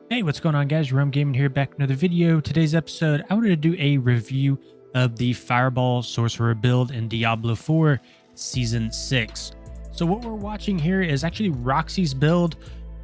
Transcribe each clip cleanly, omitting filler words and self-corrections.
Hey, what's going on, guys? Rum Gaming here, back with another video. Today's episode, I wanted to do a review of the Fireball Sorcerer build in Diablo 4 Season 6. So what we're watching here is actually Roxy's build,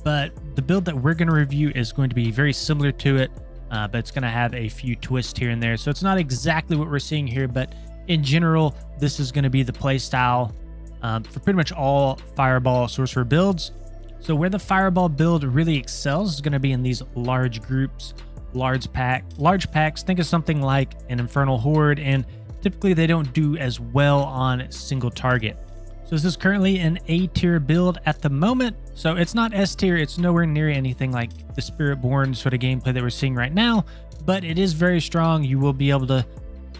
but the build that we're going to review is going to be very similar to it, but it's going to have a few twists here and there. So it's not exactly what we're seeing here, but in general, this is going to be the playstyle for pretty much all Fireball Sorcerer builds. So where the Fireball build really excels is going to be in these large groups, large packs. Think of something like an Infernal Horde, and typically they don't do as well on single target. So this is currently an A tier build at the moment. So it's not S tier. It's nowhere near anything like the Spiritborn sort of gameplay that we're seeing right now, but it is very strong. You will be able to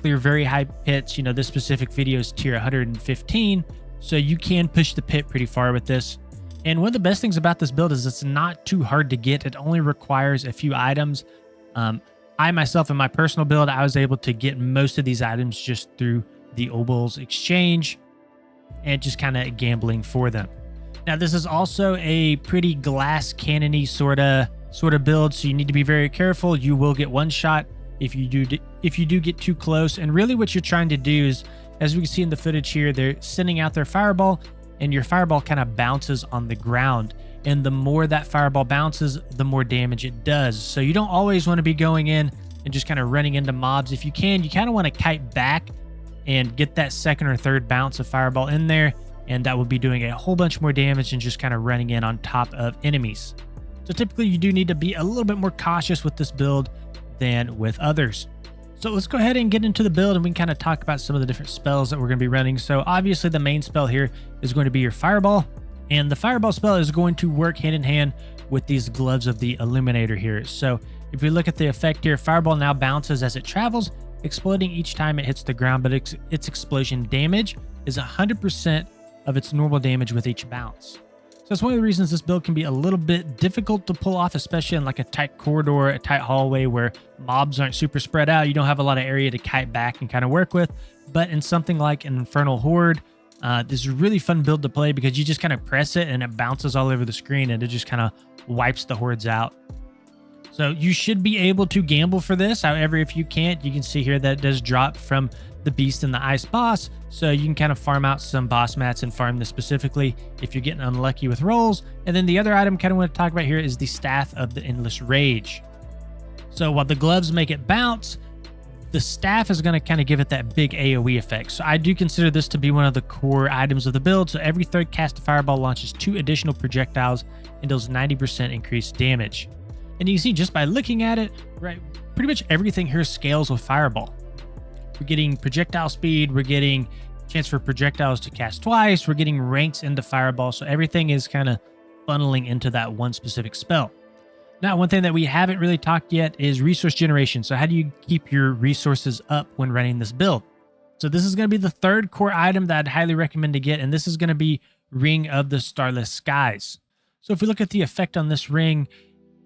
clear very high pits. You know, this specific video is tier 115, so you can push the pit pretty far with this. And one of the best things about this build is it's not too hard to get. It only requires a few items. I myself, in my personal build, I was able to get most of these items just through the Obel's exchange and just kind of gambling for them. Now, this is also a pretty glass cannon-y sort of build, so you need to be very careful. You will get one shot if you do get too close. And really what you're trying to do is, as we can see in the footage here, they're sending out their fireball, and your fireball kind of bounces on the ground. And the more that fireball bounces, the more damage it does. So you don't always want to be going in and just kind of running into mobs. If you can, you kind of want to kite back and get that second or third bounce of fireball in there. And that will be doing a whole bunch more damage than just kind of running in on top of enemies. So typically you do need to be a little bit more cautious with this build than with others. So let's go ahead and get into the build, and we can kind of talk about some of the different spells that we're going to be running. So obviously the main spell here is going to be your Fireball, and the Fireball spell is going to work hand in hand with these Gloves of the Illuminator here. So if we look at the effect here, Fireball now bounces as it travels, exploding each time it hits the ground, but its explosion damage is 100% of its normal damage with each bounce. So that's one of the reasons this build can be a little bit difficult to pull off, especially in like a tight corridor, a tight hallway where mobs aren't super spread out. You don't have a lot of area to kite back and kind of work with. But in something like an Infernal Horde, this is a really fun build to play because you just kind of press it and it bounces all over the screen and it just kind of wipes the hordes out. So you should be able to gamble for this. However, if you can't, you can see here that it does drop from the Beast and the Ice Boss. So you can kind of farm out some boss mats and farm this specifically if you're getting unlucky with rolls. And then the other item kind of want to talk about here is the Staff of the Endless Rage. So while the gloves make it bounce, the staff is going to kind of give it that big AoE effect. So I do consider this to be one of the core items of the build. So every third cast of Fireball launches 2 additional projectiles and deals 90% increased damage. And you can see just by looking at it, right, pretty much everything here scales with Fireball. We're getting projectile speed, we're getting chance for projectiles to cast twice, we're getting ranks into Fireball, so everything is kind of funneling into that one specific spell. Now, one thing that we haven't really talked yet is resource generation. So how do you keep your resources up when running this build? So this is going to be the third core item that I'd highly recommend to get, and this is going to be Ring of the Starless Skies. So if we look at the effect on this ring,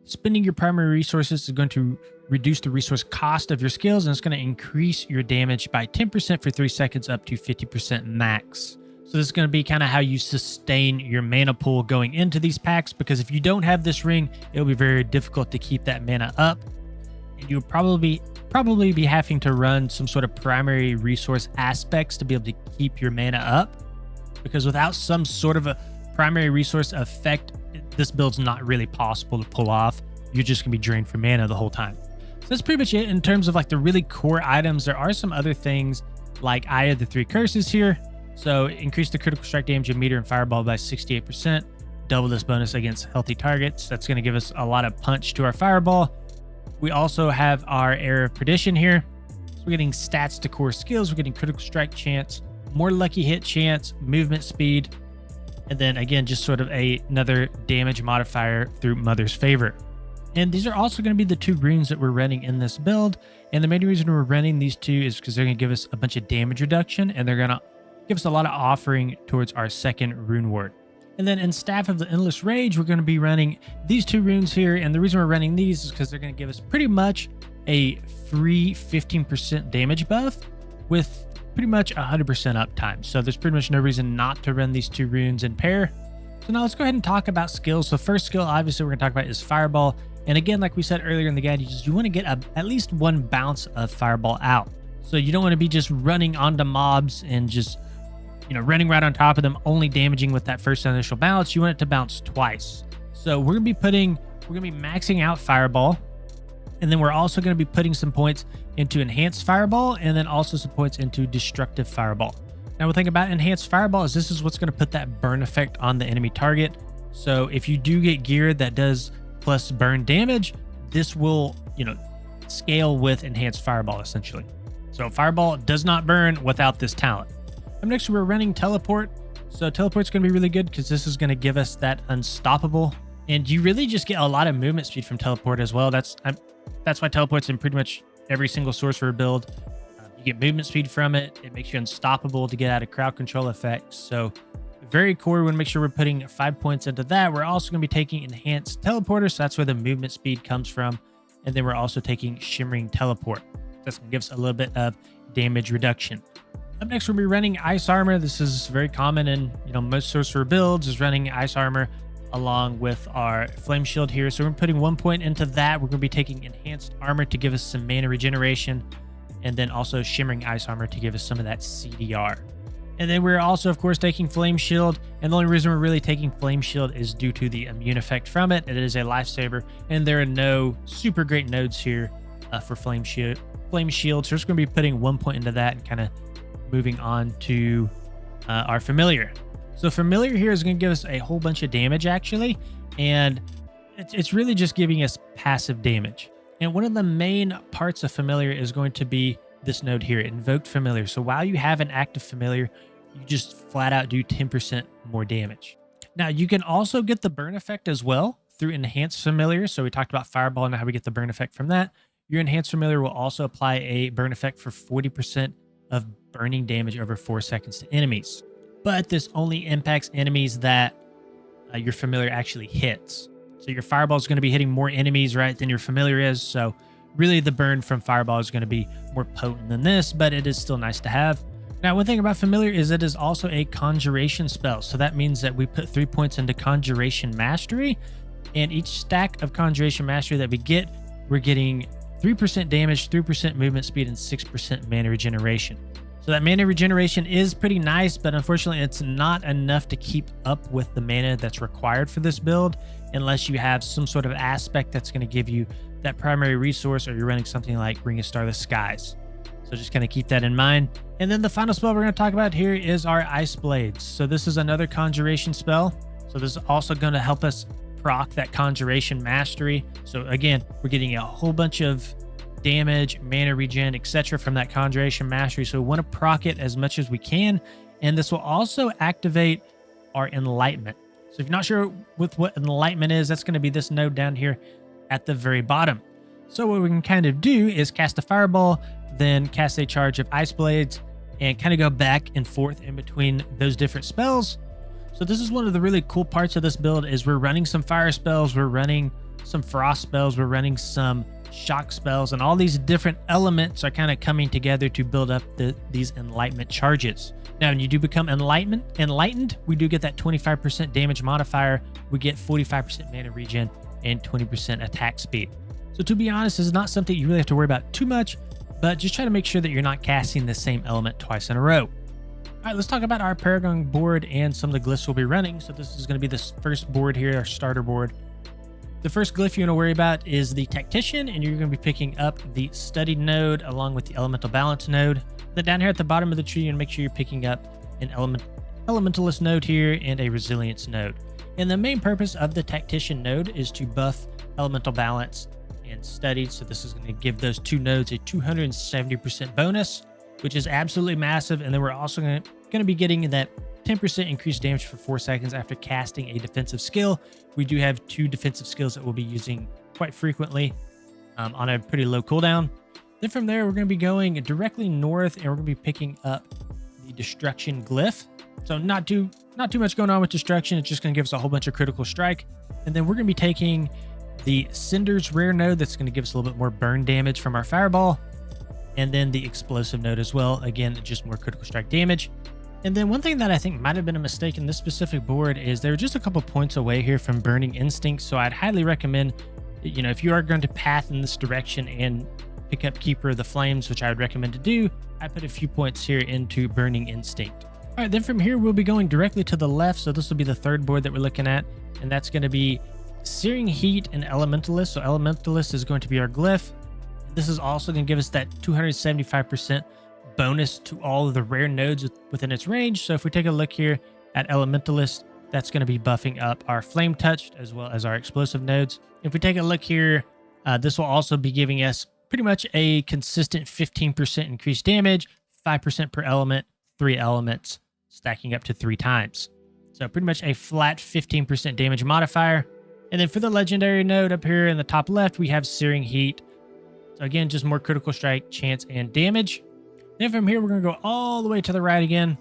spending your primary resources is going to reduce the resource cost of your skills, and it's going to increase your damage by 10% for 3 seconds up to 50% max. So this is going to be kind of how you sustain your mana pool going into these packs, because if you don't have this ring, it'll be very difficult to keep that mana up. And you'll probably be having to run some sort of primary resource aspects to be able to keep your mana up, because without some sort of a primary resource effect, this build's not really possible to pull off. You're just going to be drained for mana the whole time. So that's pretty much it in terms of like the really core items. There are some other things like Eye of the Three Curses here. So increase the critical strike damage of meter and Fireball by 68%. Double this bonus against healthy targets. That's going to give us a lot of punch to our Fireball. We also have our Air of Perdition here. So we're getting stats to core skills. We're getting critical strike chance, more lucky hit chance, movement speed, and then again, just sort of another damage modifier through Mother's Favor. And these are also going to be the 2 runes that we're running in this build. And the main reason we're running these 2 is because they're going to give us a bunch of damage reduction, and they're going to give us a lot of offering towards our second rune ward. And then in Staff of the Endless Rage, we're going to be running these 2 runes here. And the reason we're running these is because they're going to give us pretty much a free 15% damage buff with pretty much 100% uptime. So there's pretty much no reason not to run these 2 runes in pair. So now let's go ahead and talk about skills. So first skill, obviously, we're going to talk about is Fireball. And again, like we said earlier in the guide, you want to get at least one bounce of fireball out. So you don't want to be just running onto mobs and just, running right on top of them, only damaging with that first initial bounce. You want it to bounce twice. So we're going to be maxing out fireball. And then we're also going to be putting some points into enhanced fireball, and then also some points into destructive fireball. Now, the thing about enhanced fireball is this is what's going to put that burn effect on the enemy target. So if you do get gear that does plus burn damage, this will, scale with enhanced fireball essentially. So fireball does not burn without this talent. Up next, we're running teleport. So teleport's going to be really good because this is going to give us that unstoppable. And you really just get a lot of movement speed from teleport as well. That's why teleport's in pretty much every single sorcerer build. You get movement speed from it. It makes you unstoppable to get out of crowd control effects. So very core. We want to make sure we're putting 5 points into that. We're also going to be taking enhanced teleporter. So that's where the movement speed comes from. And then we're also taking shimmering teleport. That's going to give us a little bit of damage reduction. Up next, we'll be running ice armor. This is very common in most sorcerer builds, is running ice armor along with our flame shield here. So we're putting 1 point into that. We're going to be taking enhanced armor to give us some mana regeneration, and then also shimmering ice armor to give us some of that CDR. And then we're also, of course, taking flame shield. And the only reason we're really taking flame shield is due to the immune effect from it. It is a lifesaver, and there are no super great nodes here for flame shield. So we're just going to be putting 1 point into that and kind of moving on to our familiar. So familiar here is going to give us a whole bunch of damage actually, and it's really just giving us passive damage. And one of the main parts of familiar is going to be this node here, invoked familiar. So while you have an active familiar, you just flat out do 10% more damage. Now you can also get the burn effect as well through enhanced familiar. So we talked about fireball and how we get the burn effect from that. Your enhanced familiar will also apply a burn effect for 40% of burning damage over 4 seconds to enemies. But this only impacts enemies that your familiar actually hits. So your fireball is going to be hitting more enemies, right, than your familiar is. So really the burn from fireball is going to be more potent than this, but it is still nice to have. Now, one thing about familiar is it is also a conjuration spell. So that means that we put 3 points into conjuration mastery, and each stack of conjuration mastery that we get, we're getting 3% damage, 3% movement speed, and 6% mana regeneration. So that mana regeneration is pretty nice, but unfortunately it's not enough to keep up with the mana that's required for this build unless you have some sort of aspect that's going to give you that primary resource, or you're running something like Ring of Starless Skies. So just kind of keep that in mind. And then the final spell we're going to talk about here is our Ice Blades. So this is another conjuration spell. So this is also going to help us proc that conjuration mastery. So again, we're getting a whole bunch of damage, mana regen, etc. from that conjuration mastery. So we want to proc it as much as we can. And this will also activate our enlightenment. So if you're not sure with what enlightenment is, that's going to be this node down here at the very bottom. So what we can kind of do is cast a fireball, then cast a charge of ice blades, and kind of go back and forth in between those different spells. So this is one of the really cool parts of this build is we're running some fire spells, we're running some frost spells, we're running some shock spells, and all these different elements are kind of coming together to build up these enlightenment charges. Now, when you do become enlightened, we do get that 25% damage modifier. We get 45% mana regen and 20% attack speed. So to be honest, this is not something you really have to worry about too much, but just try to make sure that you're not casting the same element twice in a row. All right, let's talk about our Paragon board and some of the glyphs we'll be running. So this is going to be this first board here, our starter board. The first glyph you want to worry about is the Tactician, and you're going to be picking up the Studied node along with the Elemental Balance node. Then down here at the bottom of the tree, you're going to make sure you're picking up an Elementalist node here and a Resilience node. And the main purpose of the Tactician node is to buff Elemental Balance and Studied. So this is going to give those two nodes a 270% bonus, which is absolutely massive. And then we're also going to be getting that 10% increased damage for 4 seconds after casting a defensive skill. We do have 2 defensive skills that we'll be using quite frequently on a pretty low cooldown. Then from there, we're going to be going directly north, and we're going to be picking up the Destruction Glyph. So not too much going on with Destruction. It's just going to give us a whole bunch of critical strike. And then we're going to be taking the Cinders rare node. That's going to give us a little bit more burn damage from our fireball. And then the Explosive node as well. Again, just more critical strike damage. And then one thing that I think might have been a mistake in this specific board is they're just a couple points away here from Burning Instinct. So I'd highly recommend, you know, if you are going to path in this direction and pick up Keeper of the Flames, which I would recommend to do, I put a few points here into Burning Instinct. All right, then from here, we'll be going directly to the left. So this will be the third board that we're looking at, and that's going to be Searing Heat and Elementalist. So Elementalist is going to be our glyph. This is also going to give us that 275% bonus to all of the rare nodes within its range. So if we take a look here at Elementalist, that's going to be buffing up our Flame Touched as well as our explosive nodes. If we take a look here, this will also be giving us pretty much a consistent 15% increased damage, 5% per element, 3 elements, stacking up to 3 times. So pretty much a flat 15% damage modifier. And then for the legendary node up here in the top left, we have Searing Heat. So again, just more critical strike, chance, and damage. Then from here, we're going to go all the way to the right again.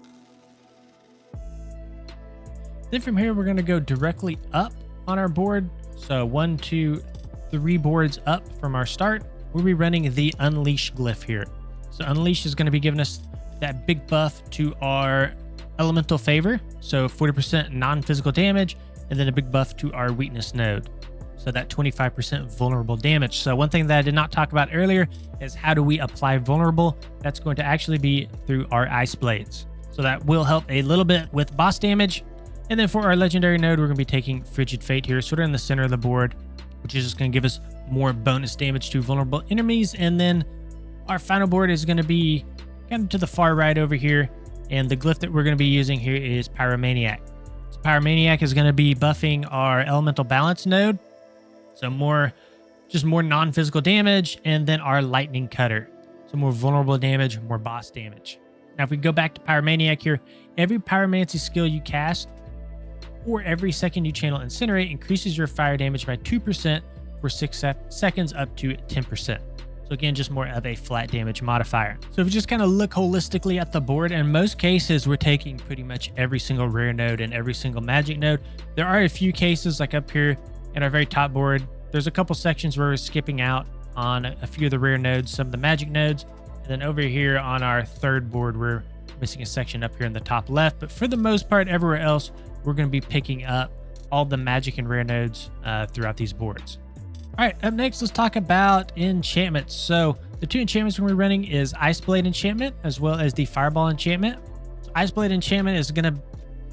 Then from here, we're going to go directly up on our board. So 1, 2, 3 boards up from our start. We'll be running the Unleash glyph here. So Unleash is going to be giving us that big buff to our elemental favor. So 40% non-physical damage, and then a big buff to our weakness node. So that 25% vulnerable damage. So one thing that I did not talk about earlier is how do we apply vulnerable? That's going to actually be through our Ice Blades. So that will help a little bit with boss damage. And then for our legendary node, we're going to be taking Frigid Fate here, sort of in the center of the board, which is just going to give us more bonus damage to vulnerable enemies. And then our final board is going to be kind of to the far right over here. And the glyph that we're going to be using here is Pyromaniac. So Pyromaniac is going to be buffing our elemental balance node. So just more non-physical damage, and then our lightning cutter. So more vulnerable damage, more boss damage. Now, if we go back to Pyromaniac here, every pyromancy skill you cast or every second you channel Incinerate increases your fire damage by 2% for 6 seconds up to 10%. So again, just more of a flat damage modifier. So if you just kind of look holistically at the board, in most cases, we're taking pretty much every single rare node and every single magic node. There are a few cases like up here in our very top board. There's a couple sections where we're skipping out on a few of the rare nodes, some of the magic nodes. And then over here on our third board, we're missing a section up here in the top left. But for the most part, everywhere else, we're going to be picking up all the magic and rare nodes throughout these boards. All right, up next, let's talk about enchantments. So the 2 enchantments we're running is Ice Blade enchantment as well as the Fireball enchantment. So Ice Blade enchantment is going to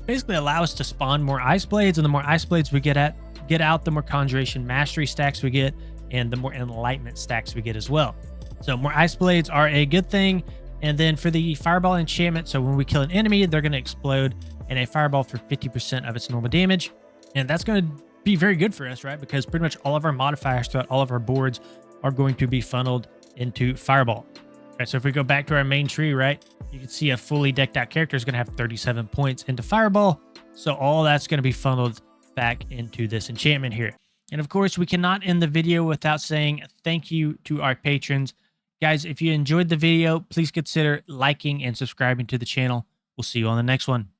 basically allow us to spawn more Ice Blades, and the more Ice Blades we get out, the more Conjuration Mastery stacks we get, and the more Enlightenment stacks we get as well. So more Ice Blades are a good thing. And then for the Fireball enchantment, so when we kill an enemy, they're going to explode in a fireball for 50% of its normal damage. And that's going to be very good for us, right? Because pretty much all of our modifiers throughout all of our boards are going to be funneled into Fireball. All right, so if we go back to our main tree, right, you can see a fully decked out character is going to have 37 points into Fireball. So all that's going to be funneled back into this enchantment here. And of course, we cannot end the video without saying thank you to our patrons. Guys, if you enjoyed the video, please consider liking and subscribing to the channel. We'll see you on the next one.